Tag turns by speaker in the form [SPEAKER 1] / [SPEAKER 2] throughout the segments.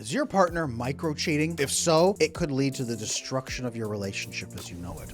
[SPEAKER 1] Is your partner microcheating? If so, it could lead to the destruction of your relationship as you know it.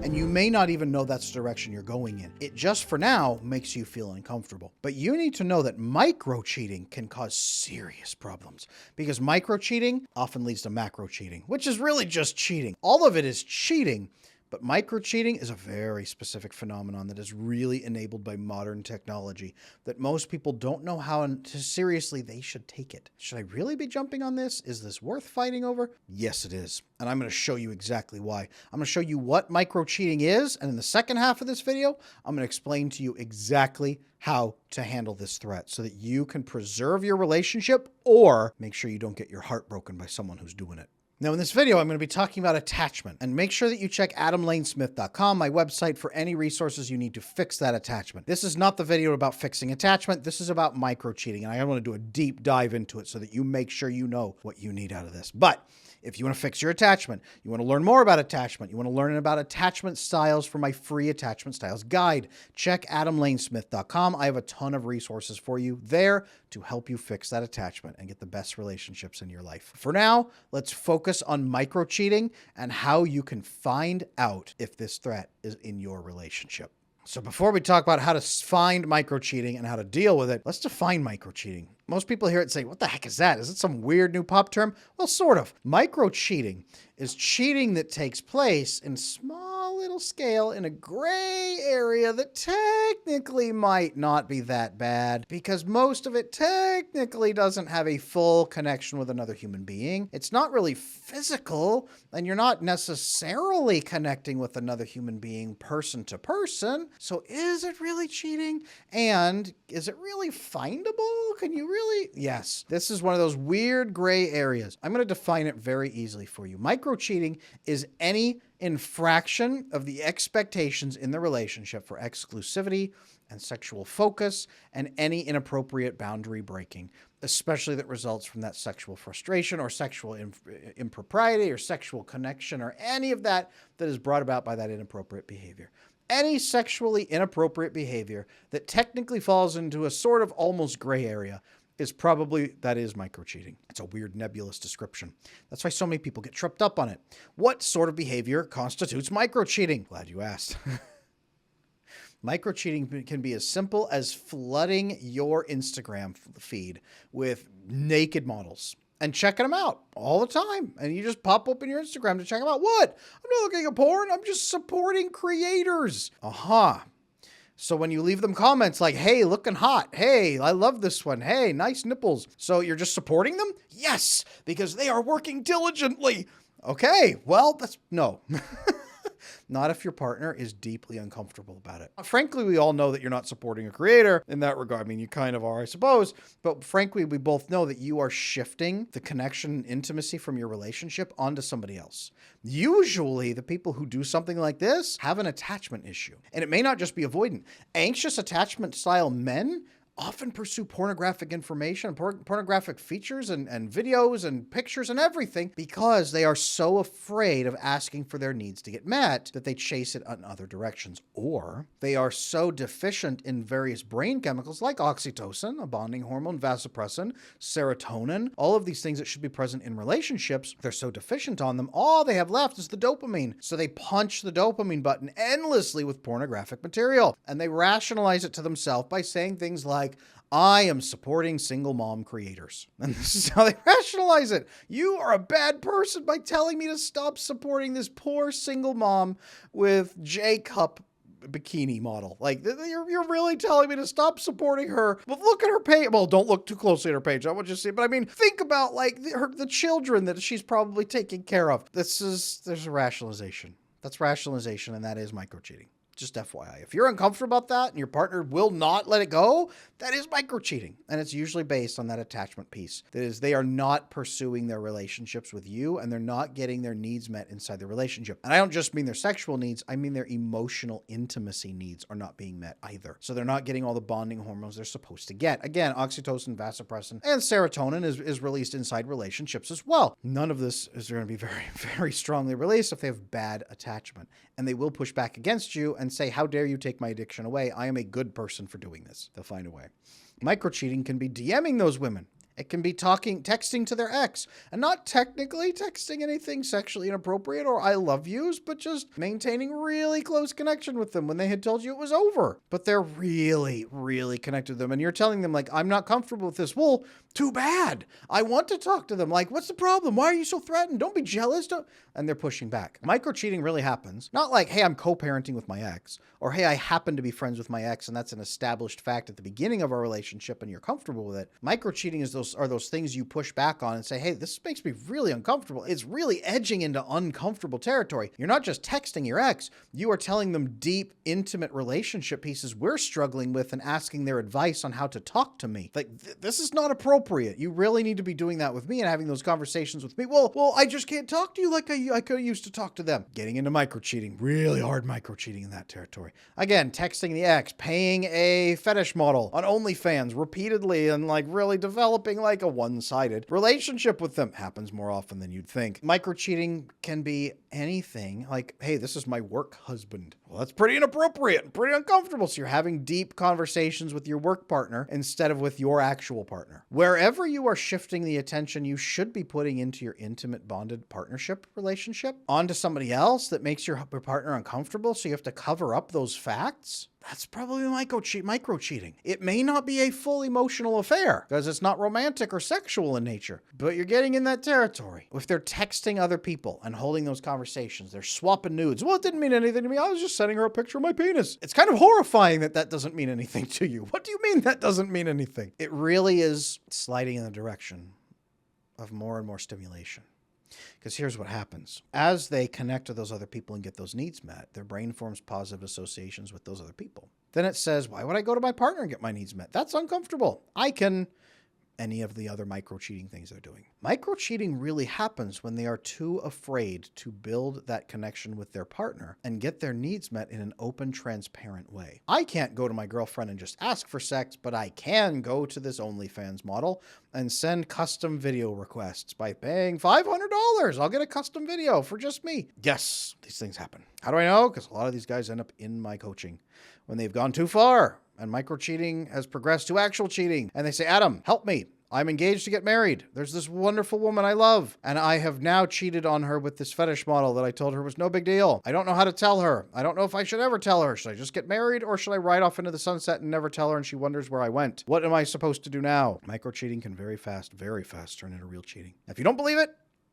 [SPEAKER 1] And you may not even know that's the direction you're going in. It just for now makes you feel uncomfortable. But you need to know that microcheating can cause serious problems, because microcheating often leads to macrocheating, which is really just cheating. All of it is cheating. But microcheating is a very specific phenomenon that is really enabled by modern technology that most people don't know how seriously they should take it. Should I really be jumping on this? Is this worth fighting over? Yes, it is. And I'm going to show you exactly why. I'm going to show you what microcheating is. And in the second half of this video, I'm going to explain to you exactly how to handle this threat so that you can preserve your relationship or make sure you don't get your heart broken by someone who's doing it. Now, in this video, I'm going to be talking about attachment, and make sure that you check adamlanesmith.com, my website, for any resources you need to fix that attachment. This is not the video about fixing attachment. This is about microcheating, and I want to do a deep dive into it so that you make sure you know what you need out of this. But if you want to fix your attachment, you want to learn more about attachment, you want to learn about attachment styles for my free attachment styles guide, check adamlanesmith.com. I have a ton of resources for you there to help you fix that attachment and get the best relationships in your life. For now, let's focus on microcheating and how you can find out if this threat is in your relationship. So before we talk about how to find microcheating and how to deal with it, let's define microcheating. Most people hear it and say, what the heck is that? Is it some weird new pop term? Well, sort of. Microcheating is cheating that takes place in small little scale in a gray area that technically might not be that bad, because most of it technically doesn't have a full connection with another human being. It's not really physical, and you're not necessarily connecting with another human being person to person. So is it really cheating? And is it really findable? Can you really? Yes. This is one of those weird gray areas. I'm going to define it very easily for you. Microcheating is any infraction of the expectations in the relationship for exclusivity and sexual focus, and any inappropriate boundary breaking, especially that results from that sexual frustration or sexual impropriety or sexual connection or any of that that is brought about by that inappropriate behavior. Any sexually inappropriate behavior that technically falls into a sort of almost gray area is microcheating. It's a weird nebulous description. That's why so many people get tripped up on it. What sort of behavior constitutes microcheating? Glad you asked. Microcheating can be as simple as flooding your Instagram feed with naked models and checking them out all the time. And you just pop open your Instagram to check them out. What? I'm not looking at porn. I'm just supporting creators. So when you leave them comments like, hey, looking hot. Hey, I love this one. Hey, nice nipples. So you're just supporting them? Yes, because they are working diligently. Okay, well, no. Not if your partner is deeply uncomfortable about it. Frankly, we all know that you're not supporting a creator in that regard. I mean, you kind of are, I suppose. But frankly, we both know that you are shifting the connection and intimacy from your relationship onto somebody else. Usually, the people who do something like this have an attachment issue. And it may not just be avoidant. Anxious attachment style men often pursue pornographic information, pornographic features and videos and pictures and everything, because they are so afraid of asking for their needs to get met that they chase it in other directions. Or they are so deficient in various brain chemicals like oxytocin, a bonding hormone, vasopressin, serotonin, all of these things that should be present in relationships. They're so deficient on them, all they have left is the dopamine. So they punch the dopamine button endlessly with pornographic material, and they rationalize it to themselves by saying things like, I am supporting single mom creators. And this is how they rationalize it. You are a bad person by telling me to stop supporting this poor single mom with J-cup bikini model. Like, you're really telling me to stop supporting her. Well, look at her page. Well, don't look too closely at her page. I want you to see. But I mean, think about like the children that she's probably taking care of. There's a rationalization. That's rationalization, and that is microcheating. Just FYI, if you're uncomfortable about that and your partner will not let it go, that is microcheating. And it's usually based on that attachment piece. That is, they are not pursuing their relationships with you, and they're not getting their needs met inside the relationship. And I don't just mean their sexual needs. I mean their emotional intimacy needs are not being met either. So they're not getting all the bonding hormones they're supposed to get. Again, oxytocin, vasopressin, and serotonin is released inside relationships as well. None of this is going to be very, very strongly released if they have bad attachment. And they will push back against you and say, how dare you take my addiction away? I am a good person for doing this. They'll find a way. Microcheating can be DMing those women. It can be texting to their ex, and not technically texting anything sexually inappropriate or I love yous, but just maintaining really close connection with them when they had told you it was over. But they're really, really connected to them. And you're telling them, like, I'm not comfortable with this. Well, too bad. I want to talk to them. Like, what's the problem? Why are you so threatened? Don't be jealous. And they're pushing back. Microcheating really happens. Not like, hey, I'm co-parenting with my ex, or hey, I happen to be friends with my ex, and that's an established fact at the beginning of our relationship and you're comfortable with it. Microcheating are those things you push back on and say, hey, this makes me really uncomfortable. It's really edging into uncomfortable territory. You're not just texting your ex, you are telling them deep, intimate relationship pieces we're struggling with and asking their advice on how to talk to me. Like, this is not appropriate. You really need to be doing that with me and having those conversations with me. Well, I just can't talk to you like I could used to talk to them. Getting into microcheating, really hard microcheating in that territory. Again, texting the ex, paying a fetish model on OnlyFans repeatedly and like really developing like a one-sided relationship with them. Happens more often than you'd think. Microcheating can be anything like, hey, this is my work husband. Well, that's pretty inappropriate and pretty uncomfortable. So you're having deep conversations with your work partner instead of with your actual partner. Wherever you are shifting the attention you should be putting into your intimate bonded partnership relationship onto somebody else that makes your partner uncomfortable, so you have to cover up those facts, that's probably microcheating. It may not be a full emotional affair because it's not romantic or sexual in nature, but you're getting in that territory. If they're texting other people and holding those conversations, they're swapping nudes. Well, it didn't mean anything to me. I was just sending her a picture of my penis. It's kind of horrifying that doesn't mean anything to you. What do you mean that doesn't mean anything? It really is sliding in the direction of more and more stimulation. Because here's what happens. As they connect to those other people and get those needs met, their brain forms positive associations with those other people. Then it says, why would I go to my partner and get my needs met? That's uncomfortable. I can... any of the other micro-cheating things they're doing. Micro-cheating really happens when they are too afraid to build that connection with their partner and get their needs met in an open, transparent way. I can't go to my girlfriend and just ask for sex, but I can go to this OnlyFans model and send custom video requests by paying $500. I'll get a custom video for just me. Yes, these things happen. How do I know? Because a lot of these guys end up in my coaching when they've gone too far. And micro-cheating has progressed to actual cheating. And they say, Adam, help me. I'm engaged to get married. There's this wonderful woman I love. And I have now cheated on her with this fetish model that I told her was no big deal. I don't know how to tell her. I don't know if I should ever tell her. Should I just get married or should I ride off into the sunset and never tell her and she wonders where I went? What am I supposed to do now? Micro-cheating can very fast turn into real cheating. If you don't believe it,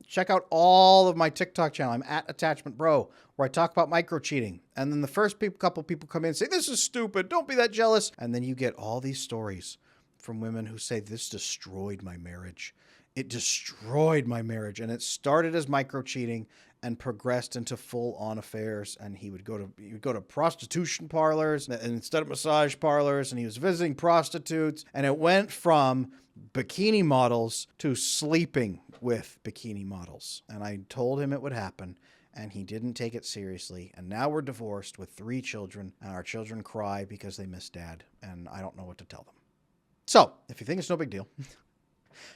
[SPEAKER 1] check out all of my TikTok channel. I'm at Attachment Bro, where I talk about micro-cheating. And then the first couple people come in and say, this is stupid. Don't be that jealous. And then you get all these stories from women who say, this destroyed my marriage. It destroyed my marriage. And it started as micro-cheating and progressed into full-on affairs. And he would go to prostitution parlors and instead of massage parlors, and he was visiting prostitutes. And it went from bikini models to sleeping with bikini models. And I told him it would happen, and he didn't take it seriously. And now we're divorced with 3 children, and our children cry because they miss dad, and I don't know what to tell them. So, if you think it's no big deal,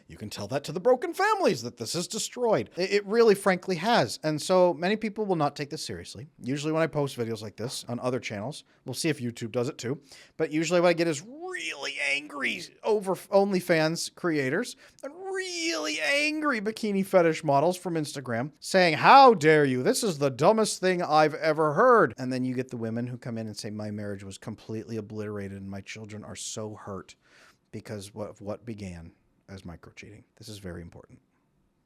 [SPEAKER 1] you can tell that to the broken families that this is destroyed. It really, frankly, has. And so many people will not take this seriously. Usually when I post videos like this on other channels, we'll see if YouTube does it too. But usually what I get is really angry over OnlyFans creators and really angry bikini fetish models from Instagram saying, how dare you? This is the dumbest thing I've ever heard. And then you get the women who come in and say, my marriage was completely obliterated and my children are so hurt because of what began as micro-cheating. This is very important.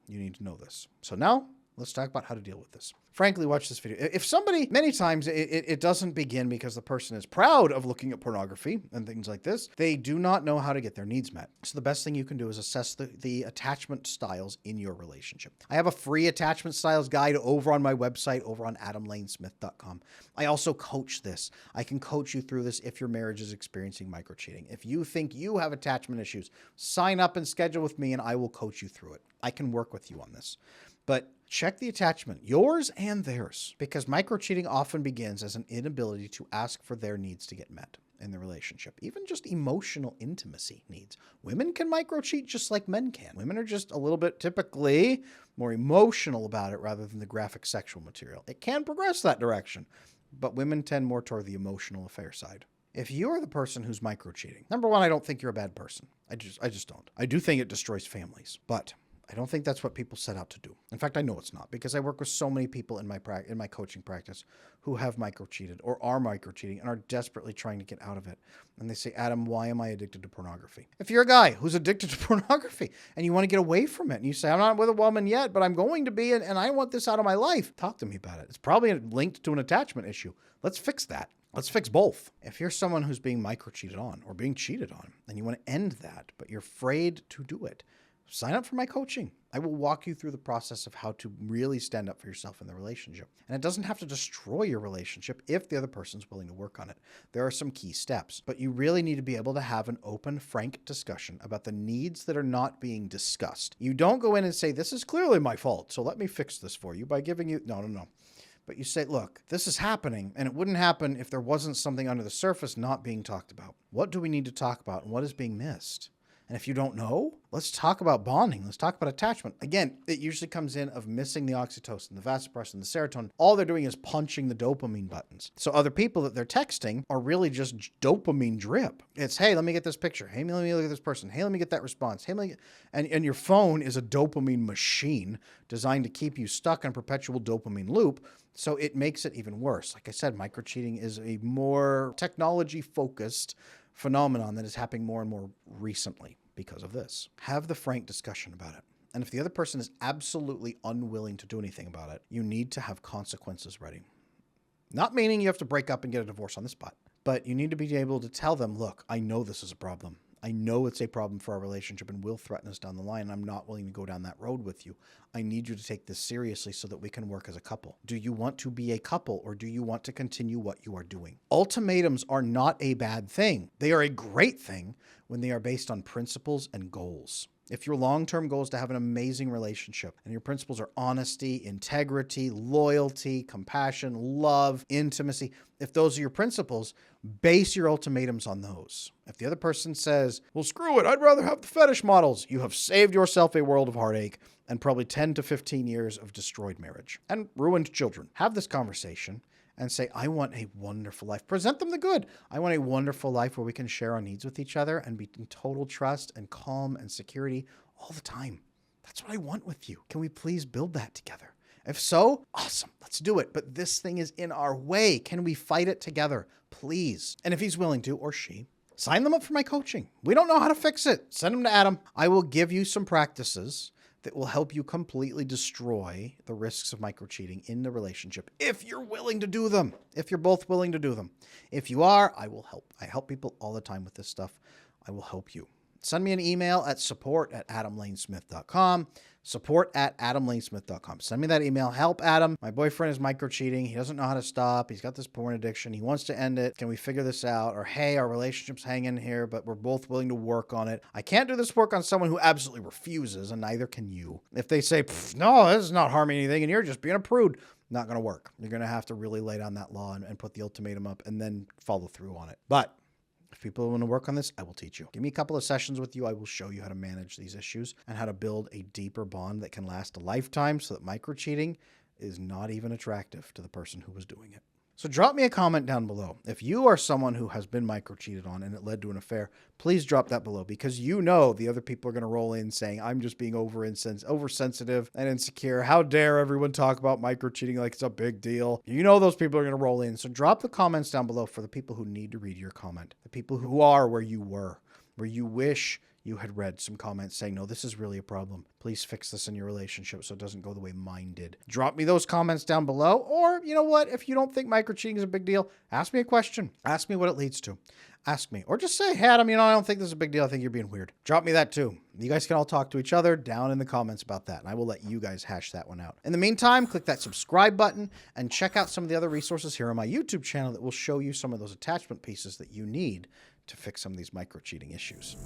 [SPEAKER 1] You need to know this. So now let's talk about how to deal with this. Frankly, watch this video. If somebody, many times it doesn't begin because the person is proud of looking at pornography and things like this. They do not know how to get their needs met. So the best thing you can do is assess the attachment styles in your relationship. I have a free attachment styles guide over on my website, over on adamlanesmith.com. I also coach this. I can coach you through this if your marriage is experiencing micro-cheating. If you think you have attachment issues, sign up and schedule with me and I will coach you through it. I can work with you on this. But check the attachment, yours and theirs, because micro-cheating often begins as an inability to ask for their needs to get met in the relationship, even just emotional intimacy needs. Women can micro-cheat just like men can. Women are just a little bit typically more emotional about it rather than the graphic sexual material. It can progress that direction, but women tend more toward the emotional affair side. If you're the person who's microcheating, number one, I don't think you're a bad person. I just don't. I do think it destroys families, but I don't think that's what people set out to do. In fact, I know it's not, because I work with so many people in my coaching practice who have microcheated or are microcheating and are desperately trying to get out of it. And they say, Adam, why am I addicted to pornography? If you're a guy who's addicted to pornography and you want to get away from it and you say, I'm not with a woman yet, but I'm going to be, and I want this out of my life, talk to me about it. It's probably linked to an attachment issue. Let's fix that. Let's fix both. If you're someone who's being microcheated on or being cheated on and you want to end that, but you're afraid to do it, sign up for my coaching. I will walk you through the process of how to really stand up for yourself in the relationship. And it doesn't have to destroy your relationship if the other person's willing to work on it. There are some key steps, but you really need to be able to have an open, frank discussion about the needs that are not being discussed. You don't go in and say, this is clearly my fault, so let me fix this for you by giving you, no. But you say, look, this is happening, and it wouldn't happen if there wasn't something under the surface not being talked about. What do we need to talk about, and what is being missed? And if you don't know, let's talk about bonding. Let's talk about attachment. Again, it usually comes in of missing the oxytocin, the vasopressin, the serotonin. All they're doing is punching the dopamine buttons. So other people that they're texting are really just dopamine drip. It's, hey, let me get this picture. Hey, let me look at this person. Hey, let me get that response. Hey, and your phone is a dopamine machine designed to keep you stuck in a perpetual dopamine loop. So it makes it even worse. Like I said, microcheating is a more technology-focused phenomenon that is happening more and more recently because of this. Have the frank discussion about it. And if the other person is absolutely unwilling to do anything about it, you need to have consequences ready. Not meaning you have to break up and get a divorce on the spot, but you need to be able to tell them, look, I know this is a problem. I know it's a problem for our relationship and will threaten us down the line. I'm not willing to go down that road with you. I need you to take this seriously so that we can work as a couple. Do you want to be a couple, or do you want to continue what you are doing? Ultimatums are not a bad thing. They are a great thing when they are based on principles and goals. If your long-term goal is to have an amazing relationship and your principles are honesty, integrity, loyalty, compassion, love, intimacy, if those are your principles, base your ultimatums on those. If the other person says, well, screw it, I'd rather have the fetish models, you have saved yourself a world of heartache and probably 10 to 15 years of destroyed marriage and ruined children. Have this conversation and say, I want a wonderful life. Present them the good. I want a wonderful life where we can share our needs with each other and be in total trust and calm and security all the time. That's what I want with you. Can we please build that together? If so, awesome, let's do it. But this thing is in our way. Can we fight it together? Please. And if he's willing to, or she, sign them up for my coaching. We don't know how to fix it. Send them to Adam. I will give you some practices that will help you completely destroy the risks of microcheating in the relationship if you're willing to do them, if you're both willing to do them. If you are, I will help. I help people all the time with this stuff. I will help you. Send me an email at support@adamlanesmith.com. Support@adamlanesmith.com. Send me that email. Help Adam. My boyfriend is microcheating. He doesn't know how to stop. He's got this porn addiction. He wants to end it. Can we figure this out? Or, hey, our relationship's hanging here, but we're both willing to work on it. I can't do this work on someone who absolutely refuses, and neither can you. If they say, no, this is not harming anything, and you're just being a prude, not going to work. You're going to have to really lay down that law and put the ultimatum up and then follow through on it. But if people want to work on this, I will teach you. Give me a couple of sessions with you. I will show you how to manage these issues and how to build a deeper bond that can last a lifetime so that microcheating is not even attractive to the person who was doing it. So drop me a comment down below. If you are someone who has been microcheated on and it led to an affair, please drop that below, because you know the other people are going to roll in saying, I'm just being oversensitive and insecure. How dare everyone talk about microcheating like it's a big deal? You know those people are going to roll in. So drop the comments down below for the people who need to read your comment, the people who are where you were, where you wish you had read some comments saying, no, this is really a problem. Please fix this in your relationship so it doesn't go the way mine did. Drop me those comments down below. Or, you know what? If you don't think microcheating is a big deal, ask me a question. Ask me what it leads to. Ask me. Or just say, hey, Adam, I don't think this is a big deal. I think you're being weird. Drop me that too. You guys can all talk to each other down in the comments about that, and I will let you guys hash that one out. In the meantime, click that subscribe button and check out some of the other resources here on my YouTube channel that will show you some of those attachment pieces that you need to fix some of these microcheating issues.